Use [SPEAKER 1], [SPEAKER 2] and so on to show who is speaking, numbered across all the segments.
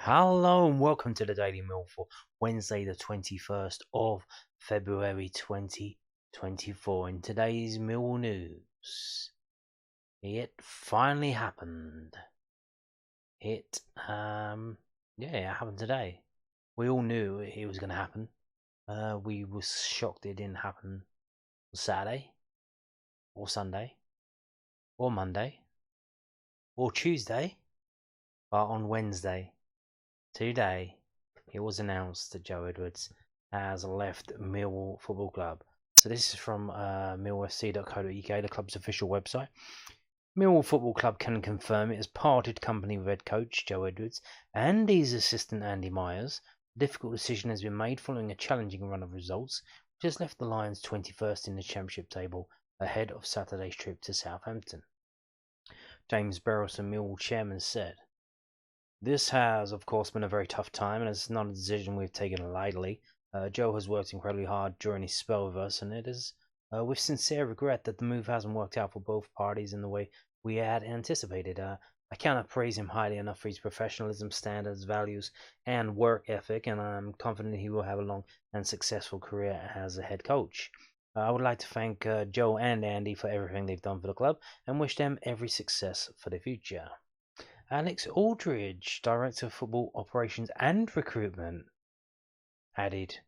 [SPEAKER 1] Hello and welcome to the Daily Mill for Wednesday, the 21st of February 2024. In today's Mill news, it finally happened. It happened today. We all knew it was going to happen. We were shocked it didn't happen on Saturday, or Sunday, or Monday, or Tuesday, but on Wednesday. Today, it was announced that Joe Edwards has left Millwall Football Club. So this is from millfc.co.uk, the club's official website. Millwall Football Club can confirm it has parted company with head coach Joe Edwards and his assistant Andy Myers. A difficult decision has been made following a challenging run of results, which has left the Lions 21st in the Championship table ahead of Saturday's trip to Southampton. James Berylson, Millwall chairman, said, "This has, of course, been a very tough time, and it's not a decision we've taken lightly. Joe has worked incredibly hard during his spell with us, and it is with sincere regret that the move hasn't worked out for both parties in the way we had anticipated. I cannot praise him highly enough for his professionalism, standards, values, and work ethic, and I'm confident he will have a long and successful career as a head coach. I would like to thank Joe and Andy for everything they've done for the club, and wish them every success for the future." Alex Aldridge, Director of Football Operations and Recruitment, added,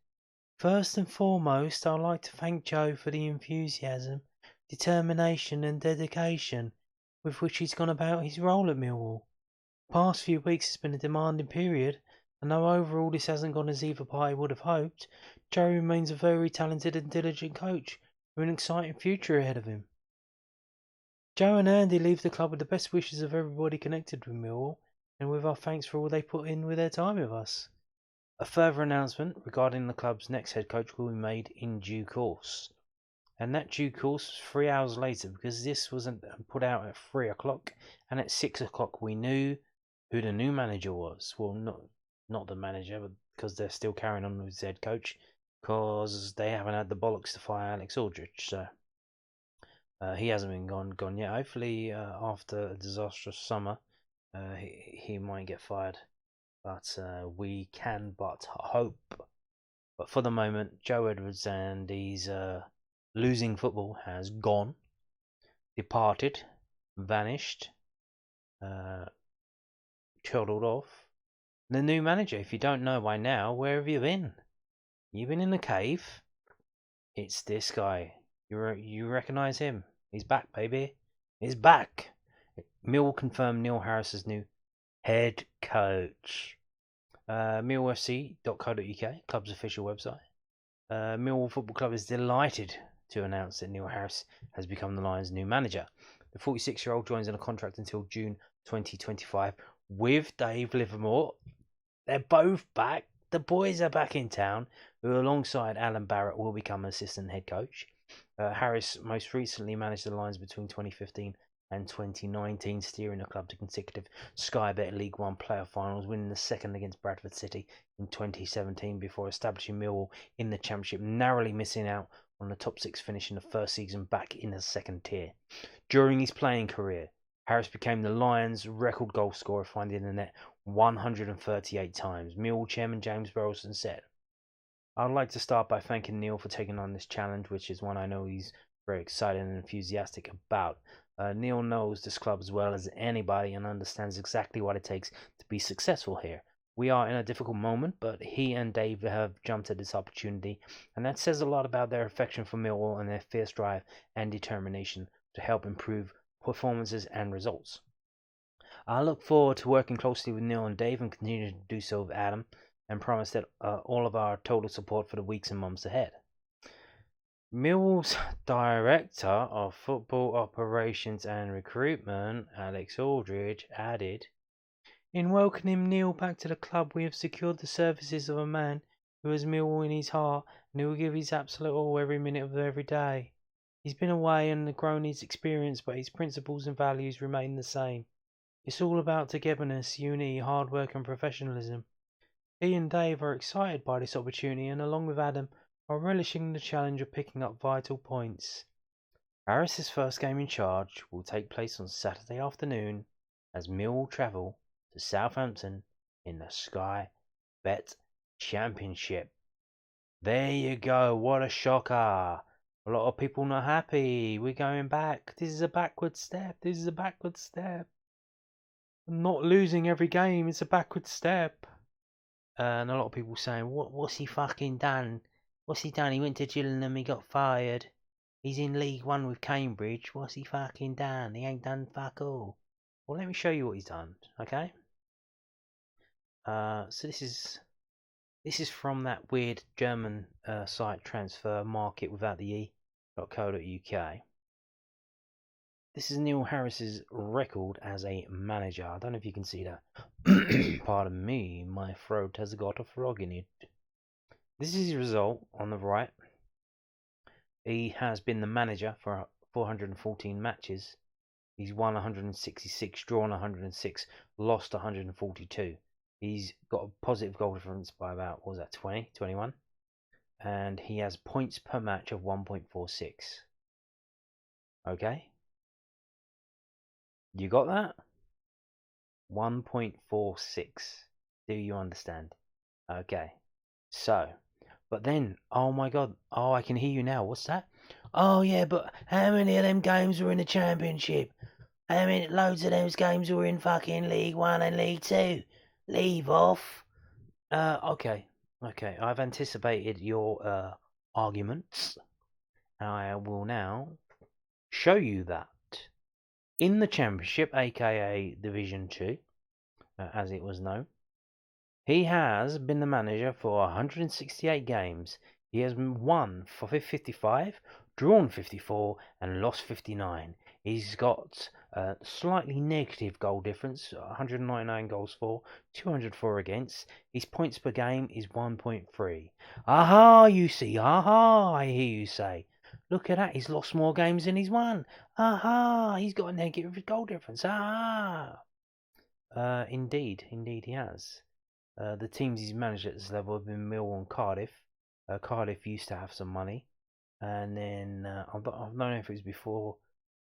[SPEAKER 1] "First and foremost, I'd like to thank Joe for the enthusiasm, determination and dedication with which he's gone about his role at Millwall. The past few weeks has been a demanding period, and though overall this hasn't gone as either party would have hoped, Joe remains a very talented and diligent coach with an exciting future ahead of him. Joe and Andy leave the club with the best wishes of everybody connected with Millwall, and with our thanks for all they put in with their time with us. A further announcement regarding the club's next head coach will be made in due course." And that due course was 3 hours later, because this was put out at 3 o'clock, and at 6 o'clock we knew who the new manager was. Well, not the manager, but because they're still carrying on with head coach, because they haven't had the bollocks to fire Alex Aldridge, so... he hasn't been gone yet. Hopefully, after a disastrous summer, he might get fired. But we can but hope. But for the moment, Joe Edwards and his losing football has gone, departed, vanished, chortled off. The new manager, if you don't know by now, where have you been? You've been in the cave. It's this guy. You recognise him? He's back, baby. He's back. Millwall confirmed Neil Harris as new head coach. millfc.co.uk, club's official website. Millwall Football Club is delighted to announce that Neil Harris has become the Lions' new manager. The 46-year-old joins on a contract until June 2025 with Dave Livermore. They're both back. The boys are back in town, who alongside Alan Barrett will become assistant head coach. Harris most recently managed the Lions between 2015 and 2019, steering the club to consecutive Sky Bet League One playoff finals, winning the second against Bradford City in 2017 before establishing Millwall in the Championship, narrowly missing out on the top six finish in the first season back in the second tier. During his playing career, Harris became the Lions' record goal scorer, finding the net 138 times. Millwall chairman James Berylson said, "I'd like to start by thanking Neil for taking on this challenge, which is one I know he's very excited and enthusiastic about. Neil knows this club as well as anybody and understands exactly what it takes to be successful here. We are in a difficult moment, but he and Dave have jumped at this opportunity, and that says a lot about their affection for Millwall and their fierce drive and determination to help improve performances and results. I look forward to working closely with Neil and Dave and continue to do so with Adam, and promise that all of our total support for the weeks and months ahead." Millwall's Director of Football Operations and Recruitment, Alex Aldridge, added, "In welcoming Neil back to the club, we have secured the services of a man who has Millwall in his heart and who will give his absolute all every minute of every day. He's been away and grown his experience, but his principles and values remain the same. It's all about togetherness, unity, hard work and professionalism. He and Dave are excited by this opportunity and, along with Adam, are relishing the challenge of picking up vital points." Harris's first game in charge will take place on Saturday afternoon as Millwall travel to Southampton in the Sky Bet Championship. There you go. What a shocker. A lot of people not happy. We're going back. This is a backward step. This is a backward step. Not losing every game is a backward step. And a lot of people saying, what's he fucking done? What's he done? He went to Gillingham, he got fired. He's in League One with Cambridge. What's he fucking done? He ain't done fuck all. Well, let me show you what he's done, okay? So this is from that weird German site, Transfer Market without the e.co.uk. This is Neil Harris's record as a manager. I don't know if you can see that. Pardon me, my throat has got a frog in it. This is his result on the right. He has been the manager for 414 matches. He's won 166, drawn 106, lost 142. He's got a positive goal difference by about, what was that, 20, 21? And he has points per match of 1.46. Okay? You got that? 1.46. Do you understand? Okay. So, but then, oh my god, oh, I can hear you now. What's that? Oh yeah, but how many of them games were in the Championship? How many loads of those games were in fucking League One and League Two? Leave off. Okay. I've anticipated your arguments. I will now show you that in the Championship, aka Division 2, as it was known, he has been the manager for 168 games. He has won for 55, drawn 54, and lost 59. He's got a slightly negative goal difference, 199 goals for, 204 against. His points per game is 1.3. Aha, you see, aha, I hear you say. Look at that, he's lost more games than he's won. Aha, he's got a negative goal difference. Ah. Indeed he has. The teams he's managed at this level have been Millwall and Cardiff. Cardiff used to have some money, and then I don't know if it was before.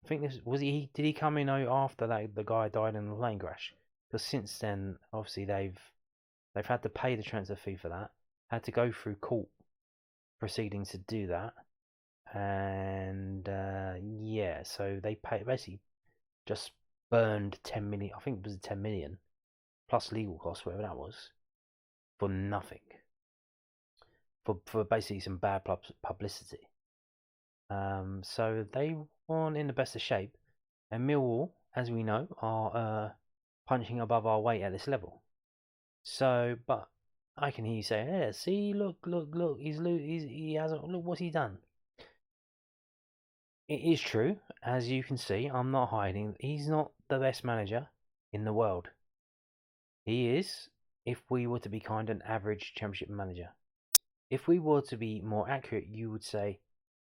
[SPEAKER 1] I think this was he. Did he come in after that the guy died in the plane crash? Because since then, obviously they've had to pay the transfer fee for that. Had to go through court proceedings to do that, and yeah, so they basically just burned 10 million. I think it was 10 million plus legal costs, whatever that was, for nothing. For basically some bad publicity. So they weren't in the best of shape, and Millwall, as we know, are punching above our weight at this level. So, but I can hear you say, "Yeah, see, look, he hasn't. Look, what's he done?" It is true, as you can see. I'm not hiding. He's not the best manager in the world. He is, if we were to be kind, an average Championship manager. If we were to be more accurate, you would say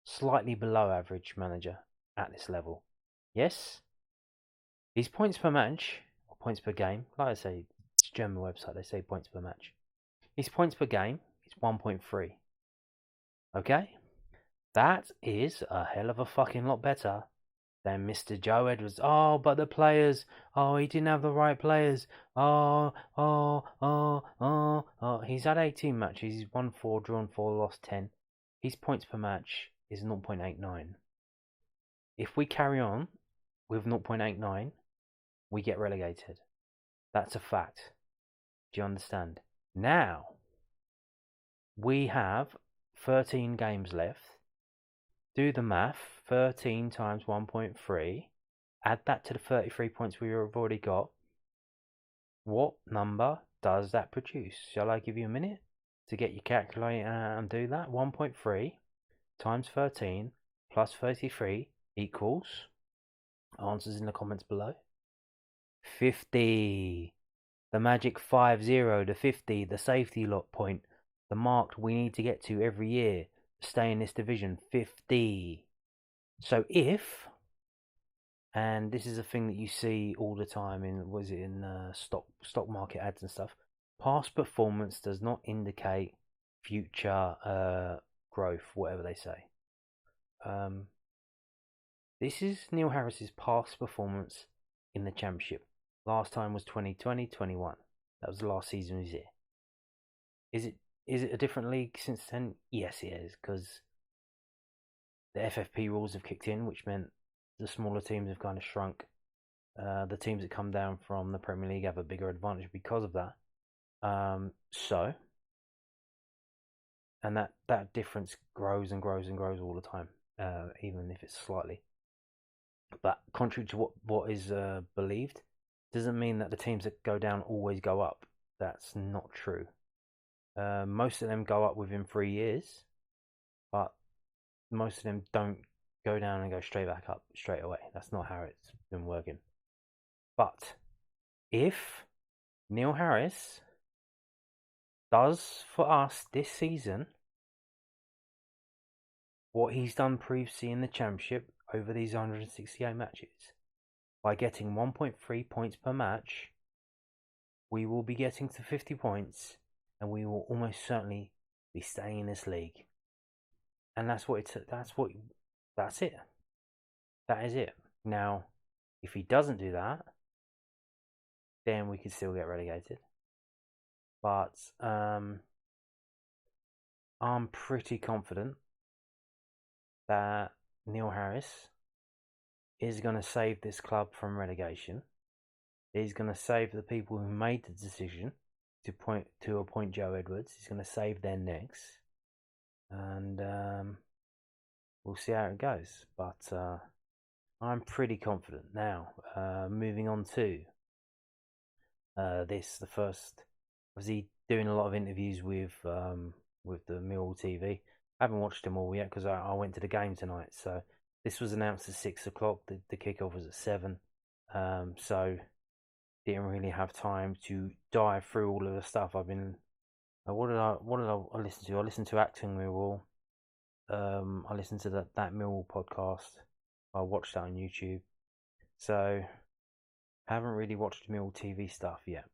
[SPEAKER 1] slightly below average manager at this level. Yes? His points per match, or points per game, like I say, it's a German website, they say points per match. His points per game is 1.3. Okay? That is a hell of a fucking lot better than Mr. Joe Edwards. Oh, but the players. Oh, he didn't have the right players. Oh. He's had 18 matches. He's won 4, drawn 4, lost 10. His points per match is 0.89. If we carry on with 0.89, we get relegated. That's a fact. Do you understand? Now, we have 13 games left. Do the math. 13 times 1.3. Add that to the 33 points we have already got. What number does that produce? Shall I give you a minute to get your calculator and do that? 1.3 times 13 plus 33 equals, answers in the comments below, 50. The magic 50, the 50, the safety lock point, the mark we need to get to every year to stay in this division, 50. So if, and this is a thing that you see all the time in stock market ads and stuff, past performance does not indicate future growth, whatever they say. This is Neil Harris's past performance in the Championship. Last time was 2020-21. That was the last season he was here. Is it a different league since then? Yes, it is, because the FFP rules have kicked in, which meant the smaller teams have kind of shrunk. The teams that come down from the Premier League have a bigger advantage because of that. And that difference grows and grows and grows all the time, even if it's slightly. But contrary to what is believed, doesn't mean that the teams that go down always go up. That's not true. Most of them go up within 3 years, but most of them don't go down and go straight back up straight away. That's not how it's been working. But if Neil Harris does for us this season what he's done previously in the Championship over these 168 matches, by getting 1.3 points per match, we will be getting to 50 points, and we will almost certainly be staying in this league. And that's it. That is it. Now, if he doesn't do that, then we could still get relegated. But I'm pretty confident that Neil Harris is going to save this club from relegation. He's going to save the people who made the decision to appoint Joe Edwards. He's going to save their necks, and we'll see how it goes. But I'm pretty confident now. Moving on to the first. Was he doing a lot of interviews with the Millwall TV? I haven't watched them all yet because I went to the game tonight. So this was announced at 6 o'clock. The kickoff was at 7. So didn't really have time to dive through all of the stuff I've been. What did I listen to? I listened to Acting Millwall. I listened to that Millwall podcast. I watched that on YouTube. So haven't really watched Millwall TV stuff yet.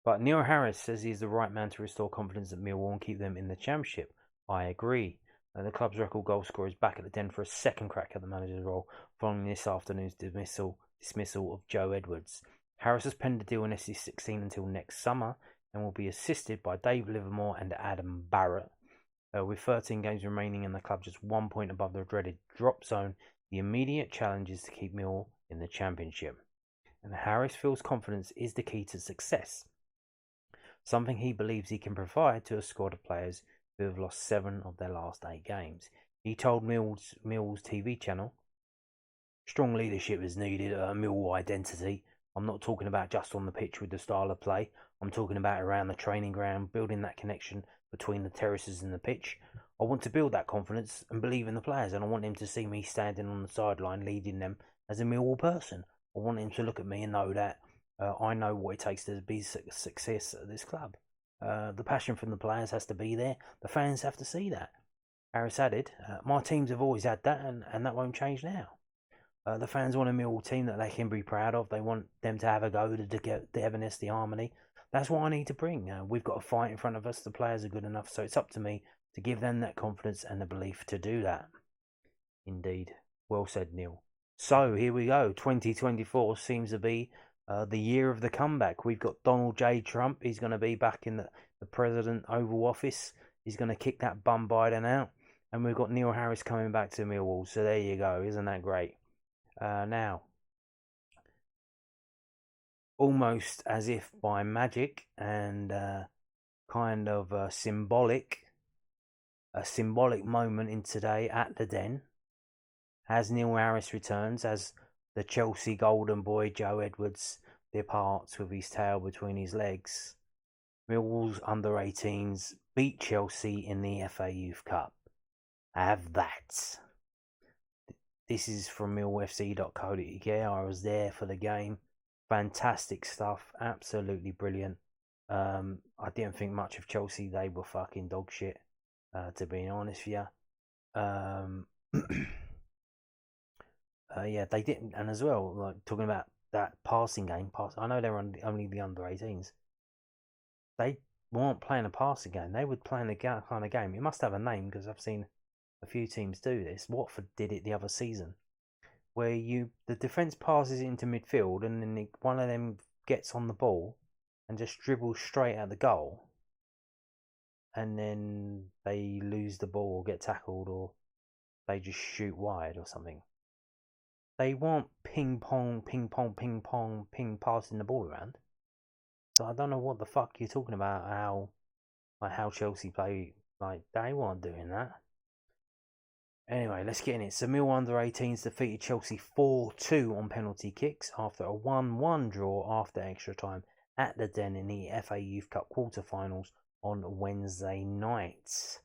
[SPEAKER 1] But Neil Harris says he's the right man to restore confidence at Millwall and keep them in the Championship. I agree. The club's record goal scorer is back at the Den for a second crack at the manager's role following this afternoon's dismissal of Joe Edwards. Harris has penned a deal in SC16 until next summer and will be assisted by Dave Livermore and Adam Barrett. With 13 games remaining and the club just 1 point above the dreaded drop zone, the immediate challenge is to keep Millwall in the Championship. And Harris feels confidence is the key to success, something he believes he can provide to a squad of players who have lost 7 of their last 8 games. He told Millwall's TV channel, "Strong leadership is needed, Millwall identity. I'm not talking about just on the pitch with the style of play. I'm talking about around the training ground, building that connection between the terraces and the pitch. I want to build that confidence and believe in the players, and I want him to see me standing on the sideline leading them as a Millwall person. I want him to look at me and know that I know what it takes to be a success at this club. The passion from the players has to be there. The fans have to see that." Harris added, "My teams have always had that, and that won't change now. The fans want a Millwall team that they can be proud of. They want them to have a go, the togetherness, the harmony. That's what I need to bring. We've got a fight in front of us. The players are good enough, so it's up to me to give them that confidence and the belief to do that." Indeed. Well said, Neil. So here we go. 2024 seems to be the year of the comeback. We've got Donald J. Trump. He's going to be back in the President Oval Office. He's going to kick that bum Biden out. And we've got Neil Harris coming back to Millwall. So there you go. Isn't that great? Now, almost as if by magic and kind of a symbolic moment in today at the Den, as Neil Harris returns, as the Chelsea golden boy Joe Edwards departs with his tail between his legs, Millwall's under-18s beat Chelsea in the FA Youth Cup. Have that. This is from millfc.co.uk. I was there for the game. Fantastic stuff. Absolutely brilliant. I didn't think much of Chelsea. They were fucking dog shit, to be honest with you. Yeah, they didn't. And as well, like talking about that passing game. I know they're only the under-18s. They weren't playing a passing game. They were playing a kind of game. It must have a name because I've seen a few teams do this. Watford did it the other season, where the defence passes into midfield and then one of them gets on the ball and just dribble straight at the goal, and then they lose the ball or get tackled or they just shoot wide or something. They want ping pong, ping pong, ping pong, ping passing the ball around. So I don't know what the fuck you're talking about. How Chelsea play. Like they weren't doing that. Anyway, let's get in it. So Millwall under-18s defeated Chelsea 4-2 on penalty kicks after a 1-1 draw after extra time at the Den in the FA Youth Cup quarter-finals on Wednesday night.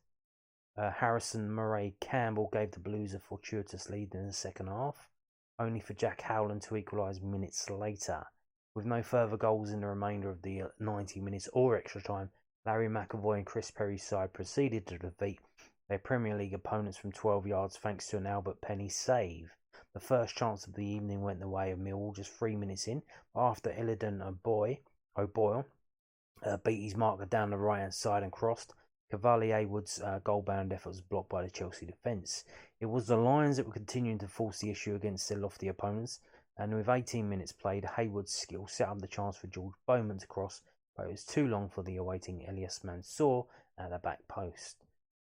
[SPEAKER 1] Harrison Murray Campbell gave the Blues a fortuitous lead in the second half, only for Jack Howland to equalise minutes later. With no further goals in the remainder of the 90 minutes or extra time, Larry McAvoy and Chris Perry's side proceeded to defeat their Premier League opponents from 12 yards thanks to an Albert Penny save. The first chance of the evening went the way of Millwall just 3 minutes in, after Ellington O'Boyle beat his marker down the right hand side and crossed. Cavalier Wood's goal-bound effort was blocked by the Chelsea defence. It was the Lions that were continuing to force the issue against their lofty opponents, and with 18 minutes played, Hayward's skill set up the chance for George Bowman to cross, but it was too long for the awaiting Elias Mansour at the back post.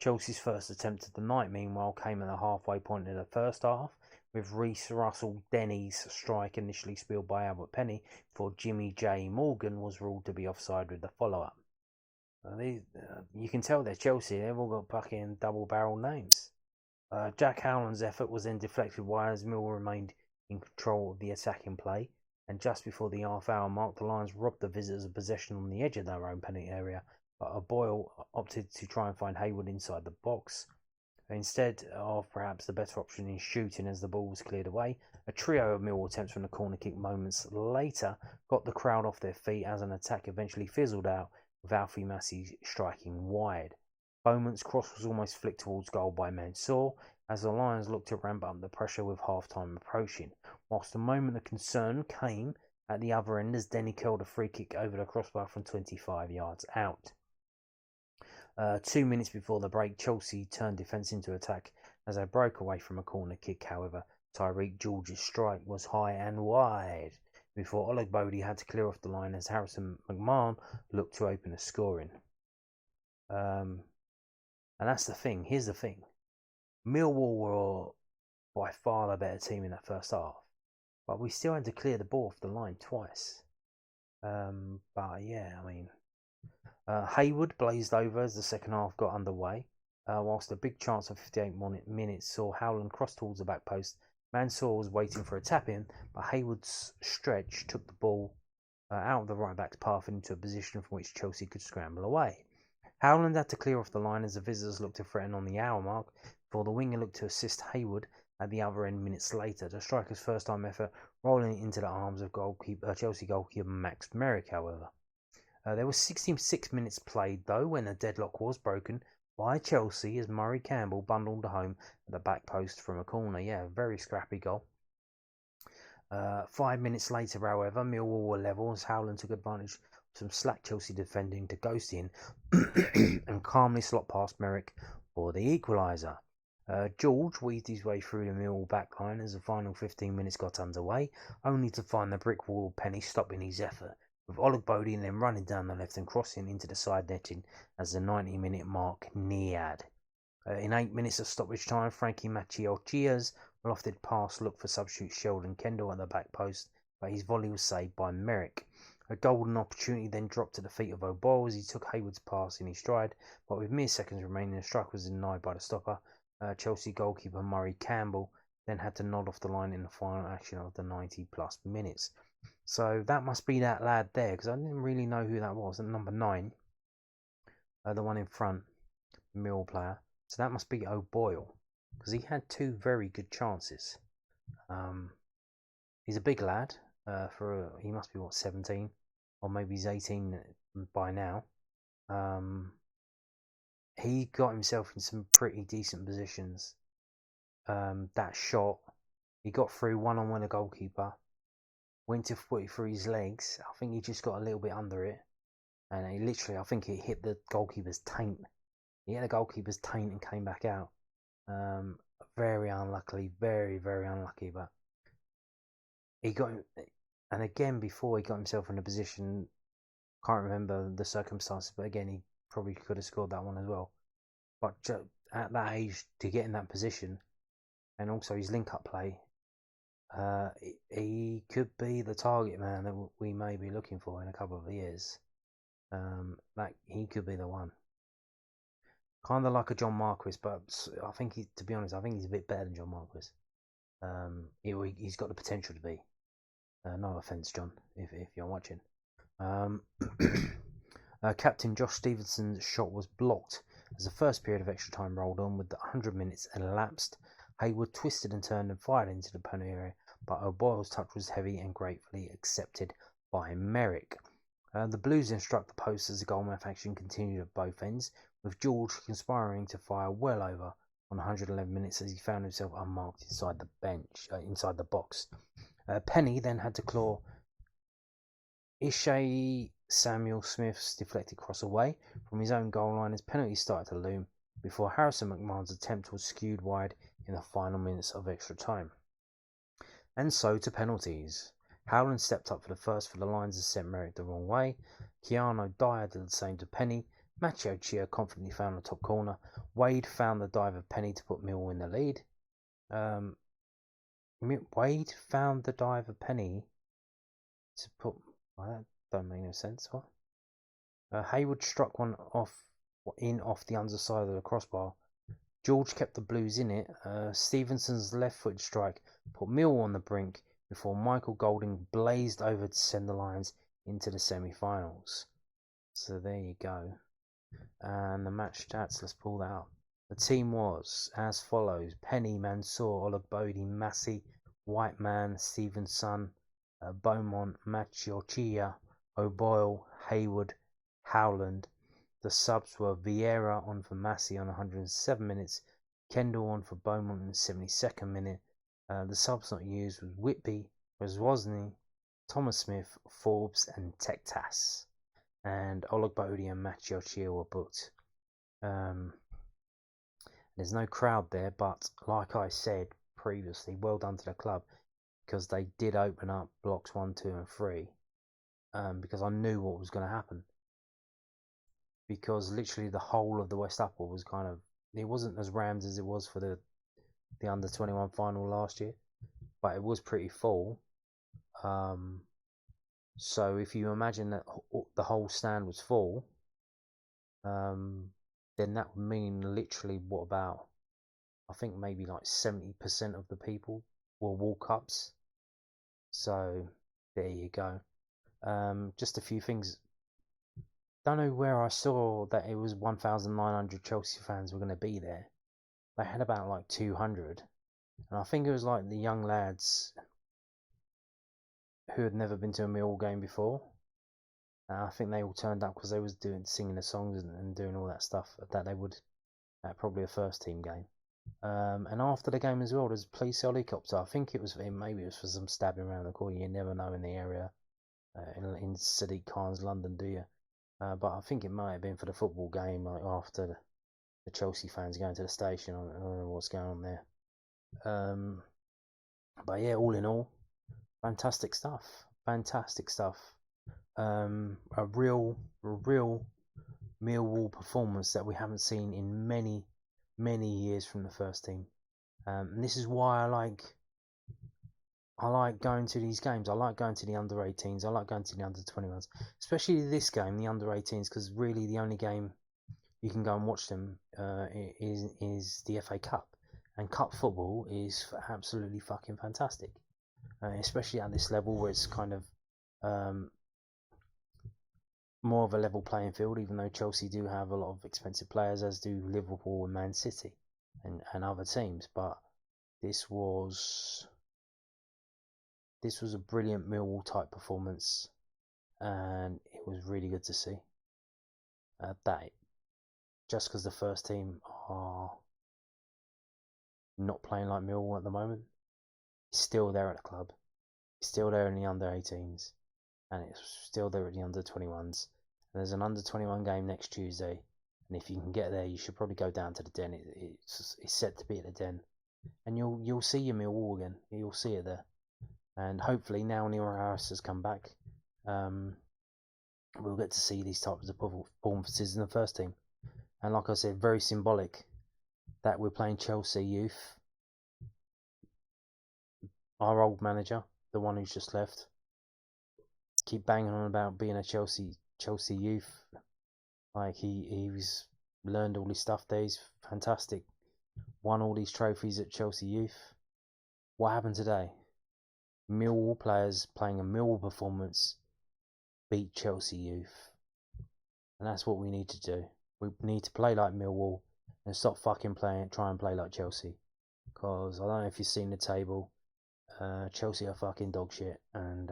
[SPEAKER 1] Chelsea's first attempt of the night, meanwhile, came at the halfway point of the first half, with Reece Russell-Denny's strike initially spilled by Albert Penny before Jimmy J. Morgan was ruled to be offside with the follow-up. You can tell they're Chelsea. They've all got fucking double-barrel names. Jack Howland's effort was then deflected as Millwall remained in control of the attacking play, and just before the half-hour mark, the Lions robbed the visitors of possession on the edge of their own penalty area, but O'Boyle opted to try and find Hayward inside the box. Instead of perhaps the better option in shooting as the ball was cleared away, a trio of Millwall attempts from the corner kick moments later got the crowd off their feet as an attack eventually fizzled out, with Alfie Massey striking wide. Bowman's cross was almost flicked towards goal by Mansour as the Lions looked to ramp up the pressure with half-time approaching, whilst a moment of concern came at the other end as Denny curled a free kick over the crossbar from 25 yards out. 2 minutes before the break, Chelsea turned defence into attack as they broke away from a corner kick. However, Tyreek George's strike was high and wide before Oleg Bodie had to clear off the line as Harrison McMahon looked to open the scoring. And that's the thing. Here's the thing. Millwall were by far the better team in that first half, but we still had to clear the ball off the line twice. But yeah, I mean, Hayward blazed over as the second half got underway, whilst a big chance of 58 minutes saw Howland cross towards the back post. Mansour was waiting for a tap-in, but Hayward's stretch took the ball out of the right-back's path into a position from which Chelsea could scramble away. Howland had to clear off the line as the visitors looked to threaten on the hour mark, before the winger looked to assist Hayward at the other end minutes later. The striker's first-time effort rolling into the arms of Chelsea goalkeeper Max Merrick, however. There were 66 minutes played, though, when the deadlock was broken by Chelsea as Murray Campbell bundled home at the back post from a corner. Yeah, very scrappy goal. 5 minutes later, however, Millwall were level as Howland took advantage of some slack Chelsea defending to ghost in and calmly slot past Merrick for the equaliser. George weaved his way through the Millwall backline as the final 15 minutes got underway, only to find the brick wall Penny stopping his effort, with Oleg Bodie then running down the left and crossing into the side netting as the 90-minute mark neared. In 8 minutes of stoppage time, Frankie Machiocchia's lofted pass looked for substitute Sheldon Kendall at the back post, but his volley was saved by Merrick. A golden opportunity then dropped at the feet of O'Boyle as he took Hayward's pass in his stride, but with mere seconds remaining, the strike was denied by the stopper. Chelsea goalkeeper Murray Campbell then had to nod off the line in the final action of the 90-plus minutes. So that must be that lad there, because I didn't really know who that was. At number 9, the one in front, Mill player. So that must be O'Boyle, because he had 2 very good chances. He's a big lad. He must be 17, or maybe he's 18 by now. He got himself in some pretty decent positions. That shot, he got through one-on-one a goalkeeper, went to put it through his legs. I think he just got a little bit under it, and I think it hit the goalkeeper's taint. He hit the goalkeeper's taint and came back out. Very unluckily, very, very unlucky, but he got him. And again, before he got himself in a position, Can't remember the circumstances, but again, he probably could have scored that one as well. But at that age, to get in that position, and also his link-up play, he could be the target man that we may be looking for in a couple of years. Like he could be the one. Kind of like a John Marquis, but I think to be honest, I think he's a bit better than John Marquis. He's got the potential to be. No offense, John, if you're watching. Captain Josh Stevenson's shot was blocked as the first period of extra time rolled on with the 100 minutes elapsed. Hayward twisted and turned and fired into the penalty area, but O'Boyle's touch was heavy and gratefully accepted by Merrick. The Blues then struck the post as the goalmouth action continued at both ends, with George conspiring to fire well over on 111 minutes as he found himself unmarked inside the box. Penny then had to claw Ishay Samuel Smith's deflected cross away from his own goal line as penalties started to loom before Harrison McMahon's attempt was skewed wide in the final minutes of extra time. And so to penalties. Howland stepped up for the first for the Lions and sent Merrick the wrong way. Keanu Dyer did the same to Penny. Machio Chia confidently found the top corner. Wade found the dive of Penny to put Millwall in the lead. Wade found the dive of Penny to put... Well, that don't make no sense. What? Hayward struck one off the underside of the crossbar. George kept the Blues in it. Stevenson's left-footed strike put Millwall on the brink before Michael Golding blazed over to send the Lions into the semi-finals. So there you go. And the match stats, let's pull that up. The team was as follows: Penny, Mansour, Ologbodi, Massey, Whiteman, Stevenson, Beaumont, Machiochia, O'Boyle, Hayward, Howland. The subs were Vieira on for Massey on 107 minutes, Kendall on for Beaumont in the 72nd minute. The subs not used was Whitby, Roswosny, Thomas Smith, Forbes, and Tektas. And Ologbodi and Machiochia were booked. There's no crowd there, but like I said previously, well done to the club, because they did open up blocks 1, 2 and 3, because I knew what was going to happen. Because literally the whole of the West Upper was kind of... It wasn't as rammed as it was for the under-21 final last year, but it was pretty full. So if you imagine that the whole stand was full, then that would mean literally I think maybe like 70% of the people were walk-ups. So there you go. Just a few things. Don't know where I saw that it was 1,900 Chelsea fans were going to be there. They had about like 200, and I think it was like the young lads who had never been to a Millwall game before. I think they all turned up because they was singing the songs and doing all that stuff that they would at probably a first team game. And after the game as well, there's a police helicopter. I think maybe it was for some stabbing around the corner. You never know in the area in Sadiq Khan's London, do you? But I think it might have been for the football game, like after the Chelsea fans going to the station. I don't know what's going on there. But yeah, all in all, fantastic stuff. Fantastic stuff. A real Millwall performance that we haven't seen in many years from the first team. And this is why I like going to these games. I like going to the under 18s. I like going to the under 21s, especially this game, the under 18s, because really the only game you can go and watch them is the FA Cup, and cup football is absolutely fucking fantastic, especially at this level where it's kind of more of a level playing field, even though Chelsea do have a lot of expensive players, as do Liverpool and Man City and other teams. But this was a brilliant Millwall type performance, and it was really good to see that just because the first team are not playing like Millwall at the moment, it's still there at the club, it's still there in the under 18s, and it's still there at the under 21s. And there's an under 21 game next Tuesday, and if you can get there, you should probably go down to the Den. It's set to be at the Den, and you'll see your Millwall again. You'll see it there. And hopefully now Neil Harris has come back, we'll get to see these types of performances in the first team. And like I said, very symbolic that we're playing Chelsea youth. Our old manager, the one who's just left, keep banging on about being a Chelsea youth. Like he's learned all his stuff there. He's fantastic. Won all these trophies at Chelsea youth. What happened today? Millwall players playing a Millwall performance beat Chelsea youth. And that's what we need to do. We need to play like Millwall and stop fucking try and play like Chelsea. Because I don't know if you've seen the table. Chelsea are fucking dog shit. And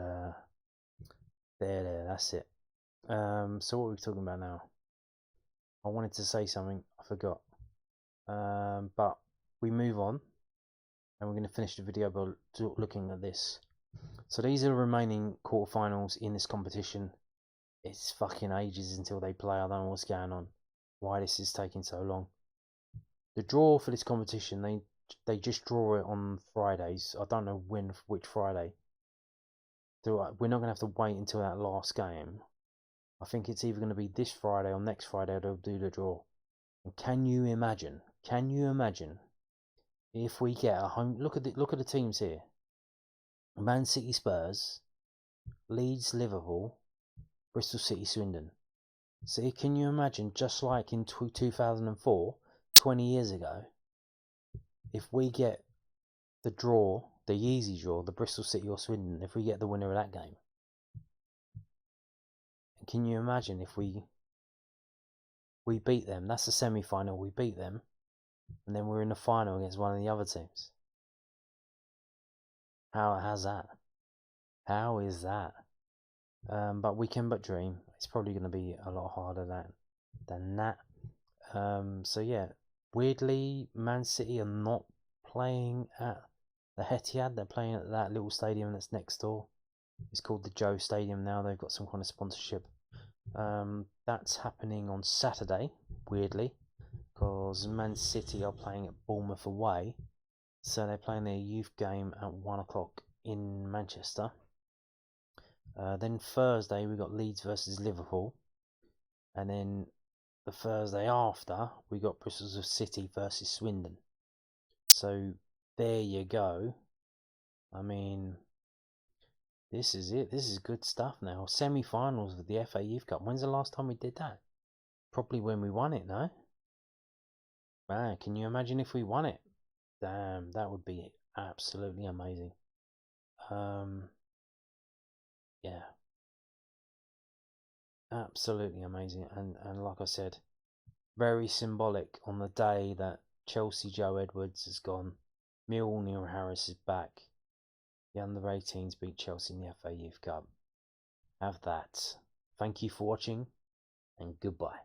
[SPEAKER 1] there, that's it. So what are we talking about now? I wanted to say something, I forgot. But we move on. And we're going to finish the video by looking at this. So these are the remaining quarterfinals in this competition. It's fucking ages until they play. I don't know what's going on. Why this is taking so long. The draw for this competition, they just draw it on Fridays. I don't know which Friday. We're not going to have to wait until that last game. I think it's either going to be this Friday or next Friday they'll do the draw. And can you imagine if we get a home? Look at the teams here. Man City, Spurs, Leeds, Liverpool, Bristol City, Swindon. So can you imagine, just like in 2004, 20 years ago, if we get the draw, the easy draw, the Bristol City or Swindon, if we get the winner of that game? And can you imagine if we beat them? That's the semi-final. We beat them, and then we're in the final against one of the other teams. How's that? How is that? But we can but dream. It's probably going to be a lot harder than that. So yeah, weirdly, Man City are not playing at the Etihad. They're playing at that little stadium that's next door. It's called the Joe Stadium now. They've got some kind of sponsorship. That's happening on Saturday, weirdly, because Man City are playing at Bournemouth away. So they're playing their youth game at 1 o'clock in Manchester. Then Thursday we got Leeds versus Liverpool, and then the Thursday after we got Bristol City versus Swindon. So there you go. I mean, this is it. This is good stuff now. Semi-finals of the FA Youth Cup. When's the last time we did that? Probably when we won it, no? Man, can you imagine if we won it? Damn, that would be absolutely amazing. Yeah. Absolutely amazing. And like I said, very symbolic on the day that Chelsea Joe Edwards has gone. Millwall Neil Harris is back. The under-18s beat Chelsea in the FA Youth Cup. Have that. Thank you for watching, and goodbye.